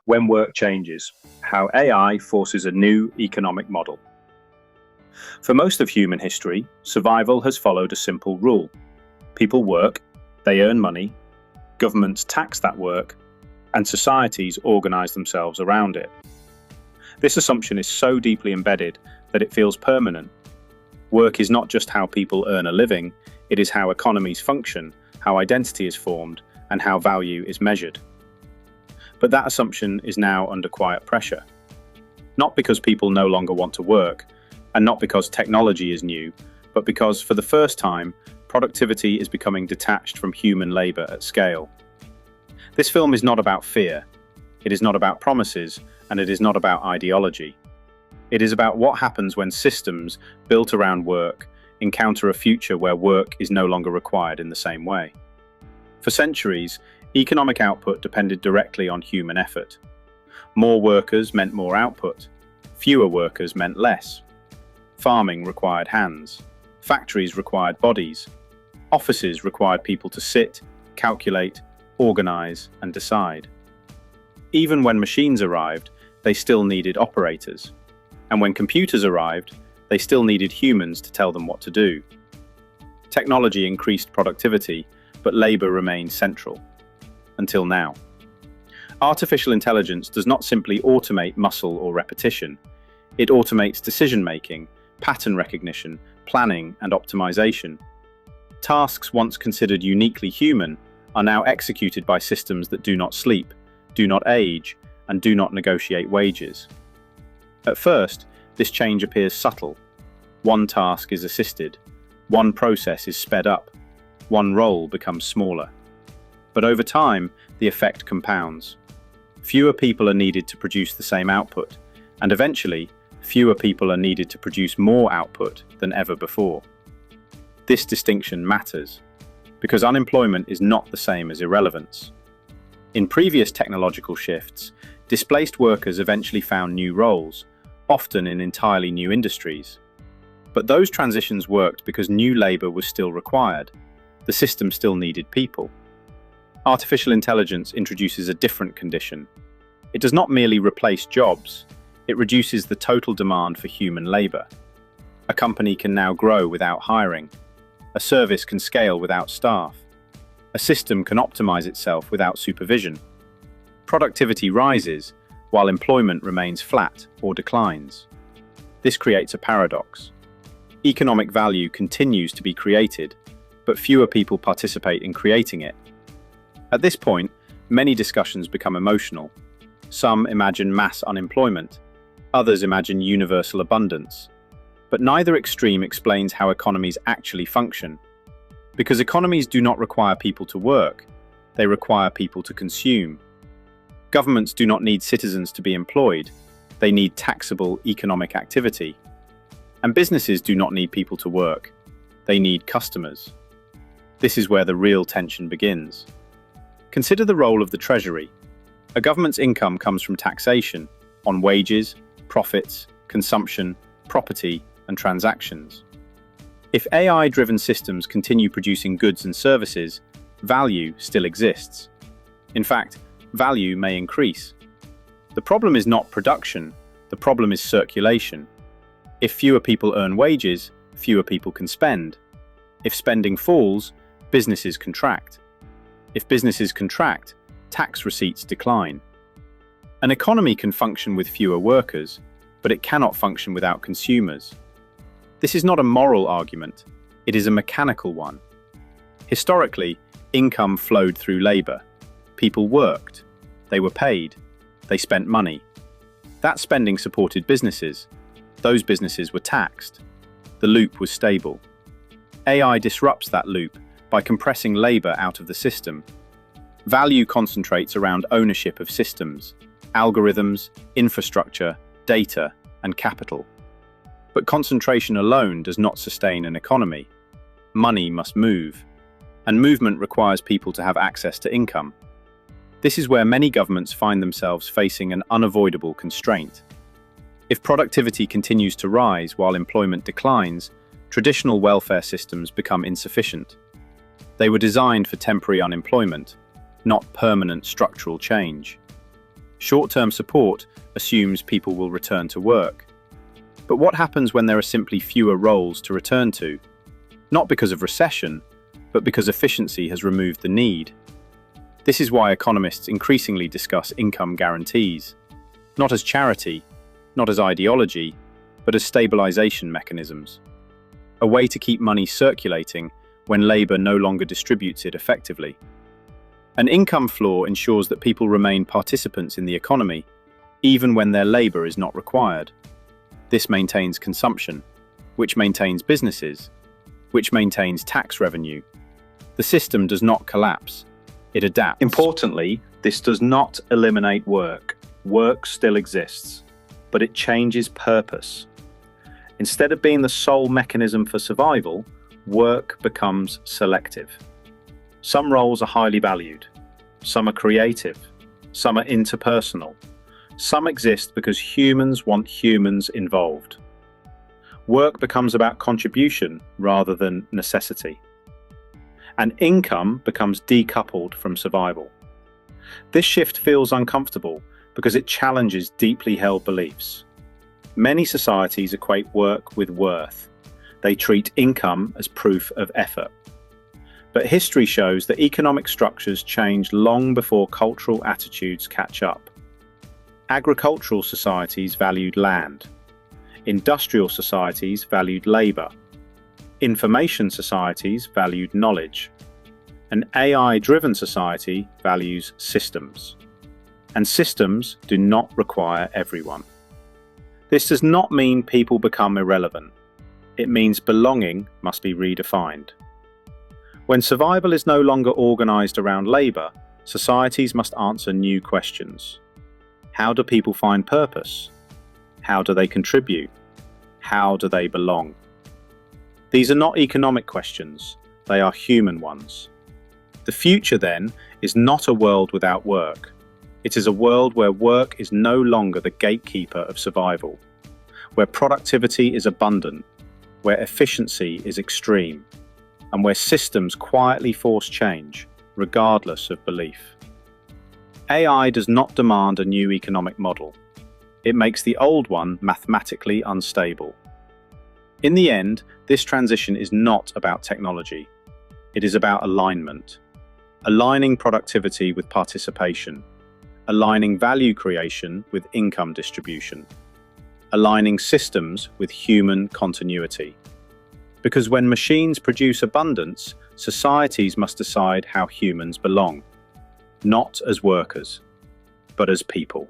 When work changes, how AI forces a new economic model. For most of human history, survival has followed a simple rule. People work, they earn money, governments tax that work, and societies organize themselves around it. This assumption is so deeply embedded that it feels permanent. Work is not just how people earn a living, it is how economies function, how identity is formed, and how value is measured. But that assumption is now under quiet pressure. Not because people no longer want to work, and not because technology is new, but because, for the first time, productivity is becoming detached from human labor at scale. This film is not about fear, it is not about promises, and it is not about ideology. It is about what happens when systems built around work encounter a future where work is no longer required in the same way. For centuries, economic output depended directly on human effort. More workers meant more output. Fewer workers meant less. Farming required hands. Factories required bodies. Offices required people to sit, calculate, organize, and decide. Even when machines arrived, they still needed operators. And when computers arrived, they still needed humans to tell them what to do. Technology increased productivity, but labor remained central. Until now. Artificial intelligence does not simply automate muscle or repetition. It automates decision-making, pattern recognition, planning, and optimization. Tasks once considered uniquely human are now executed by systems that do not sleep, do not age, and do not negotiate wages. At first, this change appears subtle. One task is assisted, one process is sped up, one role becomes smaller. But over time, the effect compounds. Fewer people are needed to produce the same output, and eventually, fewer people are needed to produce more output than ever before. This distinction matters, because unemployment is not the same as irrelevance. In previous technological shifts, displaced workers eventually found new roles, often in entirely new industries. But those transitions worked because new labor was still required. The system still needed people. Artificial intelligence introduces a different condition. It does not merely replace jobs, it reduces the total demand for human labor. A company can now grow without hiring. A service can scale without staff. A system can optimize itself without supervision. Productivity rises, while employment remains flat or declines. This creates a paradox. Economic value continues to be created, but fewer people participate in creating it. At this point, many discussions become emotional. Some imagine mass unemployment, others imagine universal abundance. But neither extreme explains how economies actually function. Because economies do not require people to work, they require people to consume. Governments do not need citizens to be employed, they need taxable economic activity. And businesses do not need people to work, they need customers. This is where the real tension begins. Consider the role of the Treasury. A government's income comes from taxation on wages, profits, consumption, property, and transactions. If AI-driven systems continue producing goods and services, value still exists. In fact, value may increase. The problem is not production, the problem is circulation. If fewer people earn wages, fewer people can spend. If spending falls, businesses contract. If businesses contract, tax receipts decline. An economy can function with fewer workers, but it cannot function without consumers. This is not a moral argument, it is a mechanical one. Historically, income flowed through labor. People worked, they were paid, they spent money. That spending supported businesses. Those businesses were taxed. The loop was stable. AI disrupts that loop by compressing labor out of the system. Value concentrates around ownership of systems, algorithms, infrastructure, data, and capital. But concentration alone does not sustain an economy. Money must move, and movement requires people to have access to income. This is where many governments find themselves facing an unavoidable constraint. If productivity continues to rise while employment declines, traditional welfare systems become insufficient. They were designed for temporary unemployment, not permanent structural change. Short-term support assumes people will return to work. But what happens when there are simply fewer roles to return to? Not because of recession, but because efficiency has removed the need. This is why economists increasingly discuss income guarantees, not as charity, not as ideology, but as stabilization mechanisms. A way to keep money circulating when labor no longer distributes it effectively. An income floor ensures that people remain participants in the economy, even when their labor is not required. This maintains consumption, which maintains businesses, which maintains tax revenue. The system does not collapse, it adapts. Importantly, this does not eliminate work. Work still exists, but it changes purpose. Instead of being the sole mechanism for survival, work becomes selective. Some roles are highly valued, some are creative, some are interpersonal. Some exist because humans want humans involved. Work becomes about contribution rather than necessity. And income becomes decoupled from survival. This shift feels uncomfortable because it challenges deeply held beliefs. Many societies equate work with worth. They treat income as proof of effort. But history shows that economic structures change long before cultural attitudes catch up. Agricultural societies valued land. Industrial societies valued labor. Information societies valued knowledge. An AI-driven society values systems. And systems do not require everyone. This does not mean people become irrelevant. It means belonging must be redefined. When survival is no longer organized around labor, societies must answer new questions. How do people find purpose? How do they contribute? How do they belong? These are not economic questions, they are human ones. The future, then, is not a world without work. It is a world where work is no longer the gatekeeper of survival, where productivity is abundant, where efficiency is extreme, and where systems quietly force change, regardless of belief. AI does not demand a new economic model. It makes the old one mathematically unstable. In the end, this transition is not about technology. It is about alignment. Aligning productivity with participation. Aligning value creation with income distribution. Aligning systems with human continuity. Because when machines produce abundance, societies must decide how humans belong. Not as workers, but as people.